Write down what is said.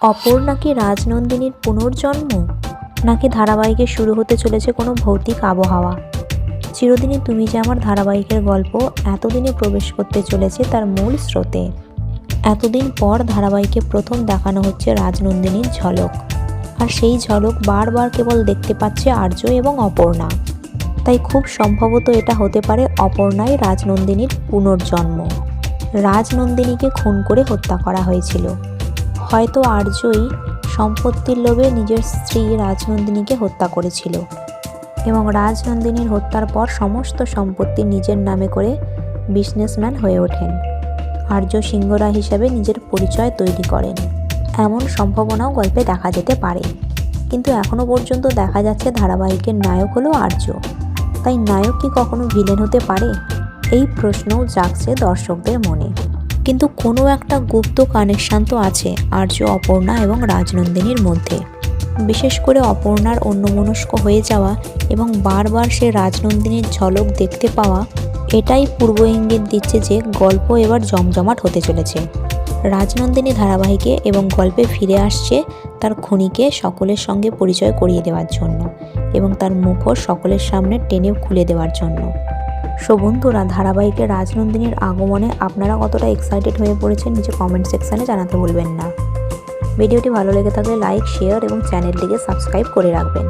অপর্ণা কি রাজনন্দিনীর পুনর্জন্ম, নাকি ধারাবাহিকে শুরু হতে চলেছে কোনো ভৌতিক আবহাওয়া? চিরদিনই তুমি যে আমার ধারাবাহিকের গল্প এতদিনে প্রবেশ করতে চলেছে তার মূল স্রোতে। এতদিন পর ধারাবাহিকে প্রথম দেখানো হচ্ছে রাজনন্দিনীর ঝলক, আর সেই ঝলক বারবার কেবল দেখতে পাচ্ছে আর্য এবং অপর্ণা। তাই খুব সম্ভবত এটা হতে পারে অপর্ণাই রাজনন্দিনীর পুনর্জন্ম। রাজনন্দিনীকে খুন করে হত্যা করা হয়েছিল। হয়তো আর্যই সম্পত্তির লোভে নিজের স্ত্রী রাজনন্দিনীকে হত্যা করেছিল এবং রাজনন্দিনীর হত্যার পর সমস্ত সম্পত্তি নিজের নামে করে বিজনেসম্যান হয়ে ওঠেন। আর্য সিংহরা হিসাবে নিজের পরিচয় তৈরি করেন। এমন সম্ভাবনাও গল্পে দেখা যেতে পারে, কিন্তু এখনও পর্যন্ত দেখা যাচ্ছে ধারাবাহিকের নায়ক হলো আর্য। তাই নায়ক কি কখনো ভিলেন হতে পারে? এই প্রশ্নও জাগছে দর্শকদের মনে। কিন্তু কোনো একটা গুপ্ত কানেকশান তো আছে আর্য, অপর্ণা এবং রাজনন্দিনীর মধ্যে। বিশেষ করে অপর্ণার অন্যমনস্ক হয়ে যাওয়া এবং বারবার সে রাজনন্দিনীর ঝলক দেখতে পাওয়া, এটাই পূর্ব ইঙ্গিত দিচ্ছে যে গল্প এবার জমজমাট হতে চলেছে। রাজনন্দিনী ধারাবাহিকে এবং গল্পে ফিরে আসছে তার খুনিকে সকলের সঙ্গে পরিচয় করিয়ে দেওয়ার জন্য এবং তার মুখোশ সকলের সামনে টেনে খুলে দেওয়ার জন্য। সো বন্ধুরা, ধারাবাহিকে রাজনন্দিনীর আগমনে আপনারা কতটা এক্সাইটেড হয়ে পড়েছেন নিচে কমেন্ট সেকশানে জানাতে ভুলবেন না। ভিডিওটি ভালো লেগে থাকলে লাইক, শেয়ার এবং চ্যানেলটিকে সাবস্ক্রাইব করে রাখবেন।